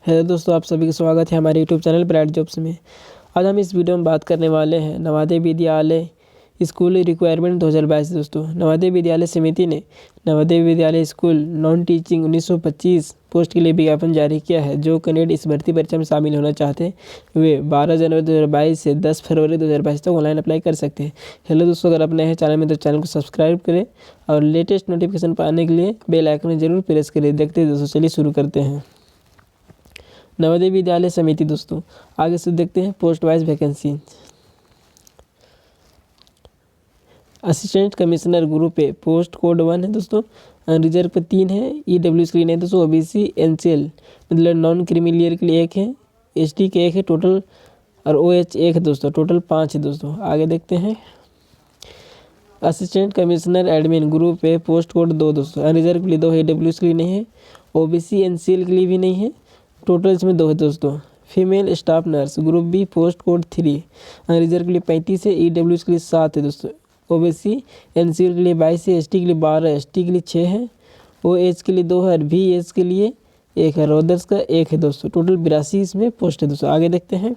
Hello दोस्तों, आप सभी का स्वागत है हमारे यूट्यूब चैनल ब्राइट जॉब्स में। आज हम इस वीडियो में बात करने वाले हैं नवोदय विद्यालय स्कूल रिक्वायरमेंट 2022। दोस्तों, नवोदय विद्यालय समिति ने Navodaya Vidyalaya school non teaching 1925 post के लिए विज्ञापन जारी किया है। जो कैंडिडेट इस भर्ती परीक्षा में शामिल होना चाहते हैं वे 12 जनवरी 2022 से 10 फरवरी 2022 तक ऑनलाइन अप्लाई कर सकते हैं। हेलो दोस्तों, अगर आप नए हैं चैनल में तो चैनल को सब्सक्राइब करें और लेटेस्ट नोटिफिकेशन पाने के लिए बेल आइकन जरूर प्रेस करें। देखते हैं दोस्तों, चलिए शुरू करते हैं। नवोदय विद्यालय समिति दोस्तों, आगे से देखते हैं post wise vacancy. Assistant commissioner group A post code 1 है दोस्तों, रिजर्व पे 3 है, ईडब्ल्यू स्क्रीन है दोस्तों, ओबीसी एनसीएल मतलब नॉन क्रीमिलियर के लिए 1 है, एसटी के 1 है टोटल, और ओएच 1 है दोस्तों, टोटल 5 है दोस्तों। आगे देखते हैं assistant commissioner admin group A post code 2 दोस्तों, रिजर्व के लिए 2 है, ईडब्ल्यू के लिए नहीं है, ओबीसी एनसीएल के लिए भी नहीं है, टोटल इसमें 2 है दोस्तों। Female staff nurse group B post code 3, reserve के लिए 35 है, ईडब्ल्यू के लिए 7 है दोस्तों, ओबीसी एनसीएल के लिए 22 है, एसटी के लिए 12 है, एसटी के लिए 6 है, ओएच के लिए 2 है और वीएच के लिए 1 है, अदर्स का 1 है दोस्तों। टोटल 82 इसमें पोस्ट है दोस्तों। आगे देखते हैं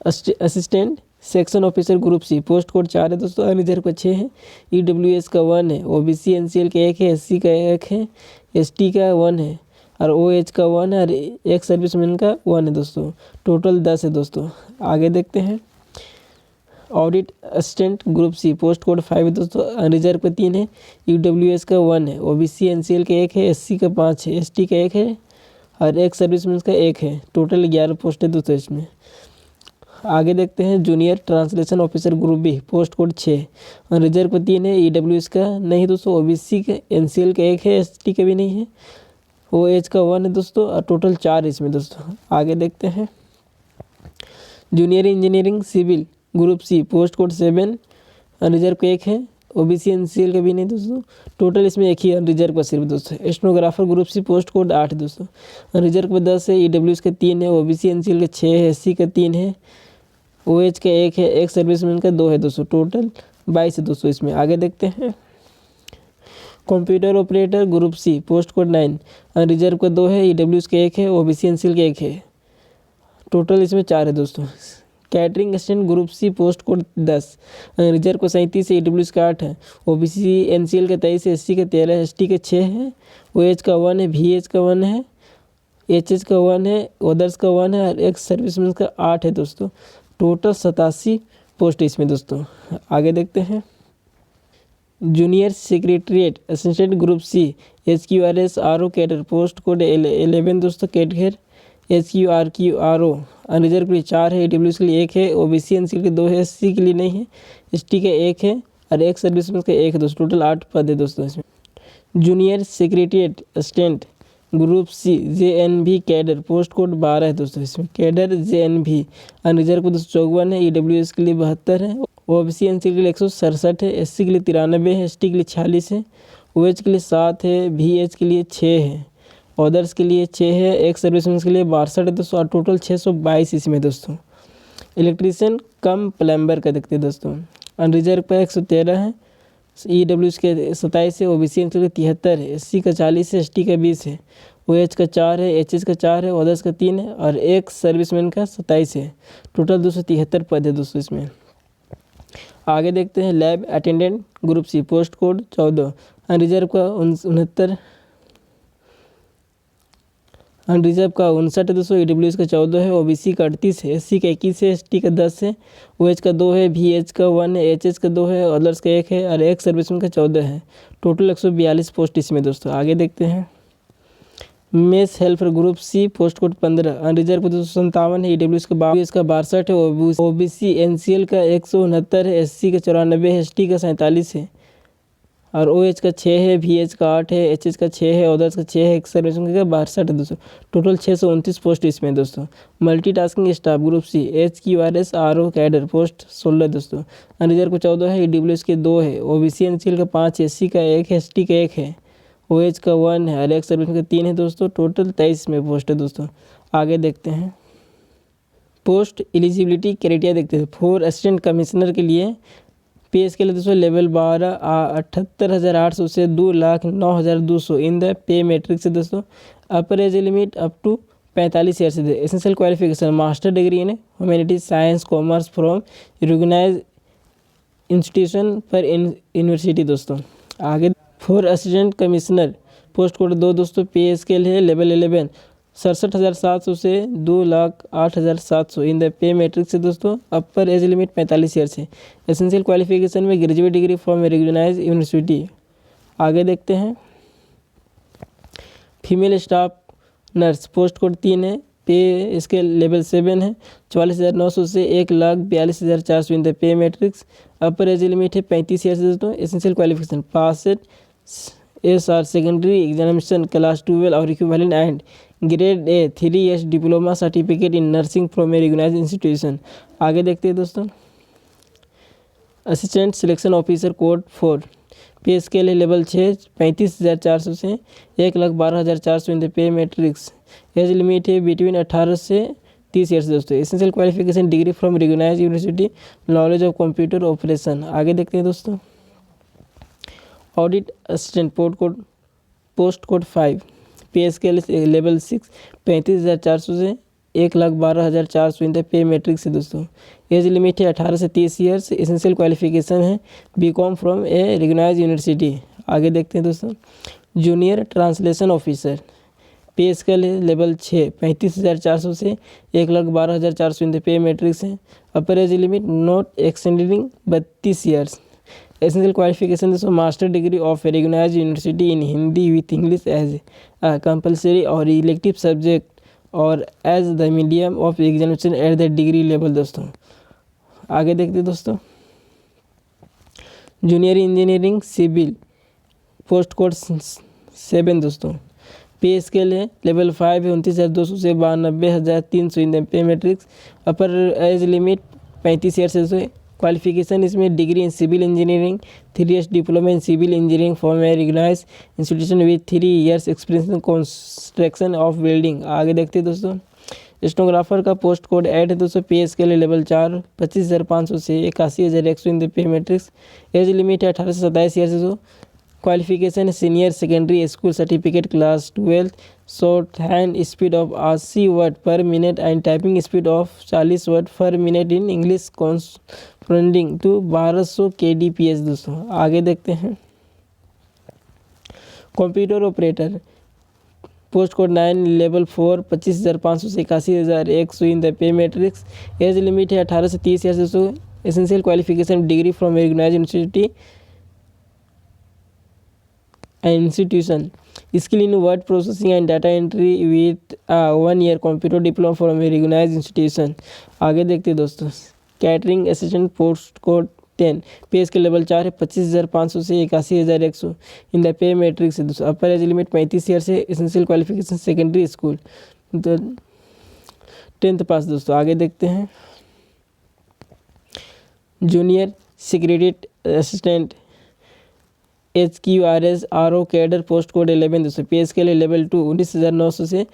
assistant section officer group C post code 4 है दोस्तों, रिजर्व का 6 है, ईडब्ल्यूएस का 1 है, ओबीसी एनसीएल का 1 है, एससी का 1 है, एसटी का 1 है और ओएच का 1 है और एक सर्विसमैन का 1 है दोस्तों। टोटल 10 है दोस्तों। आगे देखते हैं audit assistant group C post code 5 है दोस्तों, रिजर्व का 3 है, ईडब्ल्यूएस का 1 है, ओबीसी एनसीएल का 1 है, एससी का 5 है, एसटी का 1 है और एक सर्विसमैन का 1 है। टोटल 11 पोस्ट है दोस्तों इसमें। आगे देखते हैं junior translation officer group B post code 6, reserve का 3 है, ईडब्ल्यूएस का नहीं दोस्तों, ओबीसी का एनसीएल का 1 है, एसटी का भी नहीं है, ओएच का 1 है दोस्तों और टोटल 4 इसमें दोस्तों। आगे देखते हैं junior engineering civil group C post code 7, reserve का 1 है, ओबीसी एनसीएल का भी नहीं दोस्तों, टोटल इसमें 1 ही है, रिजर्व का सिर्फ दोस्तों। एस्टनोग्राफर ग्रुप सी पोस्ट कोड 8 दोस्तों, रिजर्व का 10 है, ईडब्ल्यूएस का 3 है, ओबीसी एनसीएल का 6 है, एससी का 3 है, ओएच का 1 है, एक सर्विसमैन का 2 है दोस्तों। टोटल 22 है दोस्तों इसमें। आगे देखते हैं computer operator group C post code 9, reserve का 2 है, ईडब्ल्यूएस का 1 है, ओबीसी एनसीएल का 1 है, टोटल इसमें 4 है दोस्तों। Catering assistant group C post code 10, reserve को 37 है, ईडब्ल्यूएस का 8 है, ओबीसी एनसीएल का 23 है, एससी का 13 है, एसटी का 6 है, ओएच का 1 है, वीएच का 1 है, एचएच का 1 है, अदर्स का 1 है और एक सर्विसमैन का 8 है दोस्तों। टोटल 87 पोस्ट इसमें दोस्तों। आगे देखते हैं junior secretariat assistant group C HQRS RO cadre post code 11 दोस्तों, कैडर एचक्यूआरक्यूआरओ रिजर्व के लिए 4 है, ईडब्ल्यूएस के लिए 1 है, ओबीसी एनसीएल के 2 है, एससी के लिए नहीं है, एसटी का 1 है और एक सर्विसमैन का 1 है दोस्तों। टोटल 8 पद है दोस्तों इसमें। Junior secretariat assistant group C JNV cadre post code 12 है दोस्तों इसमें, कैडर जेएनवी रिजर्व को 254 है, ईडब्ल्यूएस के लिए 72 है, ओबीसी एनसीएल के लिए 167 है, एससी के लिए 93 है, एसटी के लिए 46 है, ओएच के लिए 7 है, वीएच के लिए 6 है, अदर्स के लिए 6 है, एक सर्विसमैन के लिए 62 है दोस्तों और टोटल 622 इसमें दोस्तों। इलेक्ट्रीशियन कम प्लम्बर का देखते हैं दोस्तों, अनरिजर्व पर 113 है, ईडब्ल्यूएस के 27 है, ओबीसी एनसीएल के 73 है, एससी का 40 है, एसटी का 20 है, ओएच का 4 है, एचएच का 4 है, अदर्स का 3 है और एक सर्विसमैन का 27 है। टोटल 273 पद है दोस्तों इसमें। आगे देखते हैं lab attendant group C post code 14, reserve का 69, रिजर्व का 59 है दोस्तों, ईडब्ल्यूएस का 14 है, ओबीसी का 38 है, एससी का 21 है, एसटी का 10 है, ओएच का 2 है, वीएच का 1 है, एचएच का 2 है, अदर्स का 1 है और एक सर्विसमैन का 14 है। टोटल 142 पोस्ट इसमें दोस्तों। आगे देखते हैं mess helper group C post code 15, reserve का 257 है, ईडब्ल्यूएस का 62 है, ओबीसी एनसीएल का 169 है, एससी का 94 है, एसटी का 47 है और ओएच का 6 है, वीएच का 8 है, एचएच का 6 है, अदर्स का 6 है, एक सर्विसमैन का 62 है दोस्तों। टोटल 629 पोस्ट इसमें दोस्तों। Multitasking staff group C HQRS RO cadre post 16 दोस्तों, रिजर्व को 14 है, ईडब्ल्यूएस के 2 है, ओबीसी एनसीएल का 5 है, एससी का 1 है, एसटी का 1 है, ओएच का 1 है और एक सर्विसमैन का 3 है दोस्तों। टोटल 23 में पोस्ट है दोस्तों। आगे देखते हैं पोस्ट एलिजिबिलिटी क्राइटेरिया देखते हैं। फॉर असिस्टेंट कमिश्नर के लिए पे स्केल है दोस्तों लेवल 12 78,800 से 2,09,200 इन द पे मैट्रिक्स है दोस्तों। Upper age limit up to 45 year से। Essential qualification master degree in humanities science commerce from recognise institution पर यूनिवर्सिटी दोस्तों। आगे for assistant commissioner post code 2 दोस्तों पे स्केल है लेवल 11 67,700 से 2,08,700 इन द पे मैट्रिक्स है दोस्तों। अपर एज लिमिट 45 ईयर से। एसेंशियल क्वालिफिकेशन में graduate degree from recognise university. आगे देखते हैं female staff nurse post code 3 है पे स्केल लेवल 7 है 44,900 से 1,42,400 in the pay matrix. Upper age limit है 35 ईयर से दोस्तों। Essential qualification passed SR secondary examination class 12 और equivalent and grade A 3 years diploma certificate in nursing from a recognised institution. आगे देखते हैं दोस्तों असिस्टेंट सिलेक्शन ऑफिसर कोड 4 पे scale है लेवल 6 35,400 से 1,12,400 in the pay matrix. Age limit है between 18 से 30 ईयर्स दोस्तों। Essential qualification degree from recognized university knowledge of computer operation. आगे देखते हैं दोस्तों ऑडिट असिस्टेंट पोस्ट कोड 5 पे स्केल लेवल 6 35,400 से 1,12,400 इन द पे मैट्रिक्स है दोस्तों। एज लिमिट है 18 से 30 ईयर्स। एसेंशियल क्वालिफिकेशन है BCom from a recognised university. आगे देखते हैं दोस्तों junior translation officer pay scale है लेवल 6 35,400 से 1,12,400 इन द पे मैट्रिक्स है। Upper age limit not extending 32 years. Essential qualification दोस्तों master degree of recognised university in Hindi with English as compulsory और elective subject और as the medium of examination at the degree level दोस्तों। आगे देखते हैं दोस्तों junior engineering civil post code 7 दोस्तों। Pay scale है लेवल 5 है 29,200 से 92,300 in the pay matrix. Upper age limit 35 year से। क्वालिफिकेशन इसमें degree in civil engineering 3 years diploma in civil engineering from a recognised institution with 3 years experience in construction of building. आगे देखते हैं दोस्तों stenographer का post code 8 है दोस्तों। Pay scale level 4 25,500 से 81,100 in the pay matrix. Age limit है 18 से 27 ईयर से। Qualification senior secondary school certificate class 12 shorthand speed of 80 word per minute and typing speed of 40 word per minute in English corresponding to 1200 kbps दोस्तों। आगे देखते हैं computer operator post code 9 level 4 25,500 से 81,100 in the pay matrix. Age limit है 18 से 30 year से। Essential qualification degree from recognized university institution skill in word processing and data entry with 1 year computer diploma from a recognised institution. आगे देखते हैं दोस्तों catering assistant post code 10 पे scale level 4 है 25,500 से 81,100 इन द पे मैट्रिक्स है दोस्तों। Upper age limit 35 year से। Essential qualification secondary school 10th pass दोस्तों। आगे देखते हैं junior secretariat assistant HQRS RO cadre post code 11 दोस्तों। पे स्केल लेवल 2 19,900 से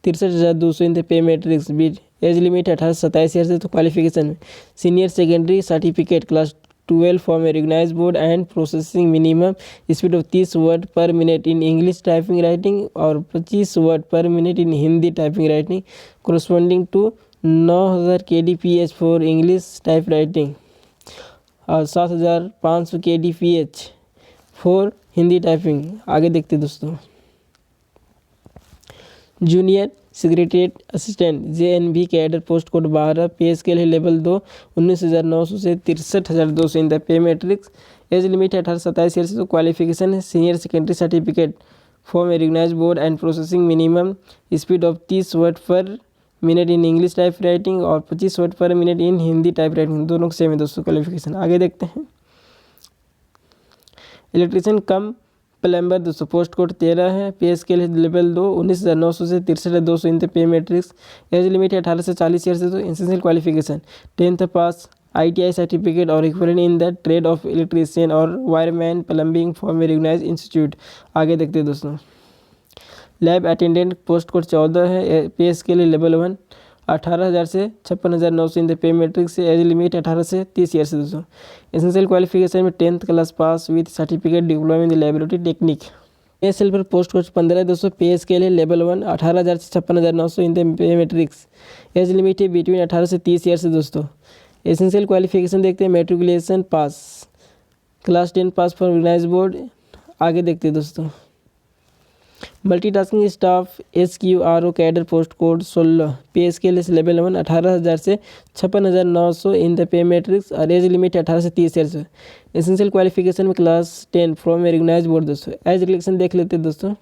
63,200 इन द पे मैट्रिक्स। बीट एज लिमिट 18 से 27 ईयर से। तो क्वालिफिकेशन में senior secondary certificate class 12 from a recognized board and processing minimum speed of 30 word per minute in English typing writing और 25 word per minute in Hindi typing writing corresponding to 9,000 kbps for English type writing और 7,500 kbps for Hindi typing. आगे देखते दोस्तों junior secretariat assistant JNV cadre post code 12 pay scale है level 2 19,900 से 63,200 in the pay matrix. Age limit है 18 से 27 year से। तो क्वालिफिकेशन है senior secondary certificate from a recognized board and processing minimum speed of 30 word per minute in English type writing और 25 word per minute in Hindi type writing. दोनों same है दोस्तों qualification. आगे देखते हैं इलेक्ट्रीशियन कम प्लम्बर दोस्तों पोस्ट कोड 13 है। पे स्केल है लेवल 2 19,900 से 63,200 in the pay matrix. Age limit है 18 से 40 ईयर से। तो essential qualification 10th pass ITI certificate और equivalent in the trade of electrician और wireman plumbing from a recognised institute. आगे देखते हैं दोस्तों लैब अटेंडेंट पोस्ट कोड 14 है। पे स्केल है लेवल 1 18,000 से 56,900 इन द पे मैट्रिक्स से। एज लिमिट 18 से 30 ईयर से दोस्तों। एसेंशियल क्वालिफिकेशन में 10th class pass with certificate diploma in the laboratory technique. ASL पर पोस्ट कोर्स 15 है दोस्तों। पे स्केल है लेवल 1, 18,000 से 56,900 in the pay matrix. Age limit है बिटवीन 18 से 30 ईयर से दोस्तों। एसेंशियल क्वालिफिकेशन देखते हैं, matriculation pass, class 10 pass for organise board. आगे देखते हैं दोस्तों, multitasking staff SQRO cadre post code 16। Pay scale है लेवल 1, 18,000 से 56,900 इन द पे मैट्रिक्स और एज लिमिट 18 से 30 ईयर्स। एसेंशियल क्वालिफिकेशन में क्लास 10 फ्रॉम रिकग्नाइज बोर्ड दोस्तों। एज रिलेक्शन देख लेते हैं दोस्तों।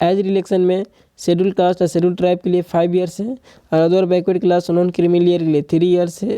एज रिलेक्शन में शेड्यूल कास्ट और शेड्यूल ट्राइब के लिए 5 ईयर्स है और other backward class non creamy layer के लिए 3 ईयर्स है।